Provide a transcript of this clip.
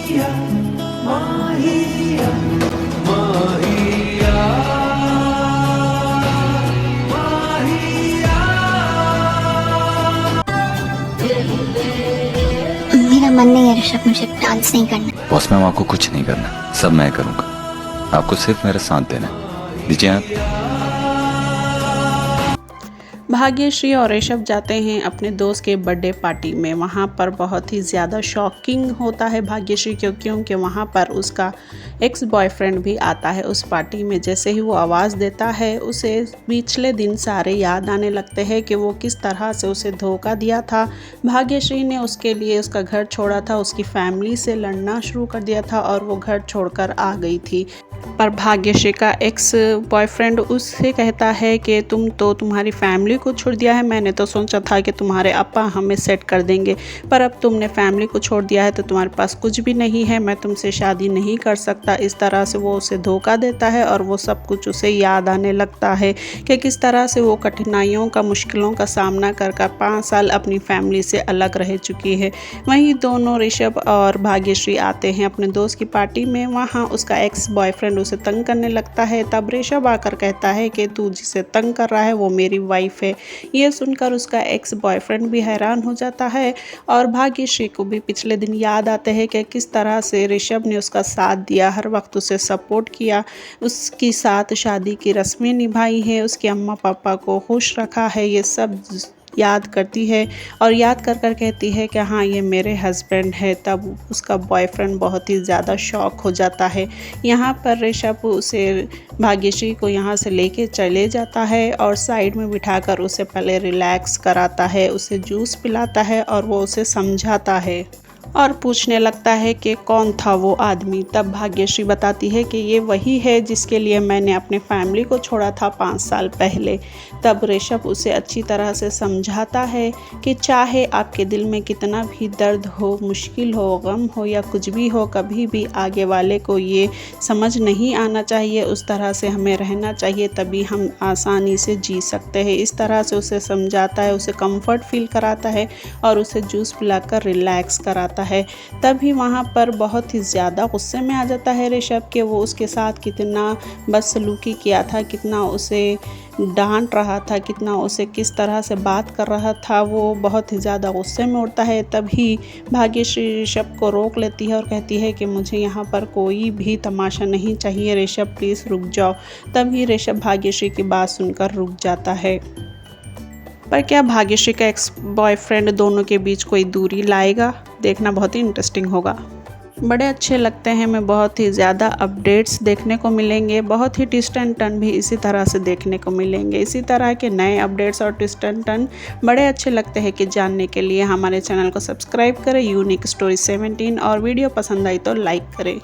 माहिया माहिया माहिया। मेरा मन नहीं है ऋषभ, मुझे डांस नहीं करना। बॉस मैम आपको कुछ नहीं करना, सब मैं करूँगा। आपको सिर्फ मेरा साथ देना है। दीजिए आप। भाग्यश्री और ऋषभ जाते हैं अपने दोस्त के बर्थडे पार्टी में। वहाँ पर बहुत ही ज़्यादा शॉकिंग होता है भाग्यश्री क्योंकि वहाँ पर उसका एक्स बॉयफ्रेंड भी आता है उस पार्टी में। जैसे ही वो आवाज़ देता है उसे पिछले दिन सारे याद आने लगते हैं कि वो किस तरह से उसे धोखा दिया था। भाग्यश्री ने उसके लिए उसका घर छोड़ा था, उसकी फैमिली से लड़ना शुरू कर दिया था और वो घर छोड़कर आ गई थी। पर भाग्यश्री का एक्स बॉयफ्रेंड उससे कहता है कि तुम्हारी फैमिली को छोड़ दिया है। मैंने तो सोचा था कि तुम्हारे अप्पा हमें सेट कर देंगे, पर अब तुमने फैमिली को छोड़ दिया है तो तुम्हारे पास कुछ भी नहीं है। मैं तुमसे शादी नहीं कर सकता। इस तरह से वो उसे धोखा देता है और वो सब कुछ उसे याद आने लगता है कि किस तरह से वो कठिनाइयों का, मुश्किलों का सामना कर 5 साल अपनी फैमिली से अलग रह चुकी है। वहीं दोनों ऋषभ और भाग्यश्री आते हैं अपने दोस्त की पार्टी में। वहाँ उसका एक्स बॉयफ्रेंड उसे तंग करने लगता है। तब ऋषभ आकर कहता है कि तू जिसे तंग कर रहा है वो मेरी वाइफ है। ये सुनकर उसका एक्स बॉयफ्रेंड भी हैरान हो जाता है और भाग्यश्री को भी पिछले दिन याद आते हैं कि किस तरह से ऋषभ ने उसका साथ दिया, हर वक्त उसे सपोर्ट किया, उसके साथ शादी की रस्में निभाई है, उसके अम्मा पापा को खुश रखा है। ये सब याद करती है और याद कर कर कहती है कि हाँ ये मेरे हस्बैंड है। तब उसका बॉयफ्रेंड बहुत ही ज़्यादा शॉक हो जाता है। यहाँ पर ऋषभ उसे भाग्यश्री को यहाँ से लेके चले जाता है और साइड में बिठाकर उसे पहले रिलैक्स कराता है, उसे जूस पिलाता है और वो उसे समझाता है और पूछने लगता है कि कौन था वो आदमी। तब भाग्यश्री बताती है कि ये वही है जिसके लिए मैंने अपने फैमिली को छोड़ा था 5 साल पहले। तब ऋषभ उसे अच्छी तरह से समझाता है कि चाहे आपके दिल में कितना भी दर्द हो, मुश्किल हो, गम हो या कुछ भी हो, कभी भी आगे वाले को ये समझ नहीं आना चाहिए। उस तरह से हमें रहना चाहिए, तभी हम आसानी से जी सकते हैं। इस तरह से उसे समझाता है, उसे कंफर्ट फील कराता है और उसे जूस पिलाकर रिलैक्स कराता है। तभी वहाँ पर बहुत ही ज़्यादा गुस्से में आ जाता है ऋषभ कि वो उसके साथ कितना बदसलूकी किया था, कितना उसे डांट रहा था, कितना उसे किस तरह से बात कर रहा था। वो बहुत ही ज़्यादा गुस्से में उठता है। तभी भाग्यश्री ऋषभ को रोक लेती है और कहती है कि मुझे यहाँ पर कोई भी तमाशा नहीं चाहिए, ऋषभ प्लीज़ रुक जाओ। तभी ऋषभ भाग्यश्री की बात सुनकर रुक जाता है। पर क्या भाग्यश्री का एक्स बॉयफ्रेंड दोनों के बीच कोई दूरी लाएगा? देखना बहुत ही इंटरेस्टिंग होगा। बड़े अच्छे लगते हैं, हमें बहुत ही ज़्यादा अपडेट्स देखने को मिलेंगे, बहुत ही ट्विस्ट एंड टर्न भी इसी तरह से देखने को मिलेंगे। इसी तरह के नए अपडेट्स और ट्विस्ट एंड टर्न बड़े अच्छे लगते हैं कि जानने के लिए हमारे चैनल को सब्सक्राइब करें यूनिक स्टोरी 17 और वीडियो पसंद आई तो लाइक करें।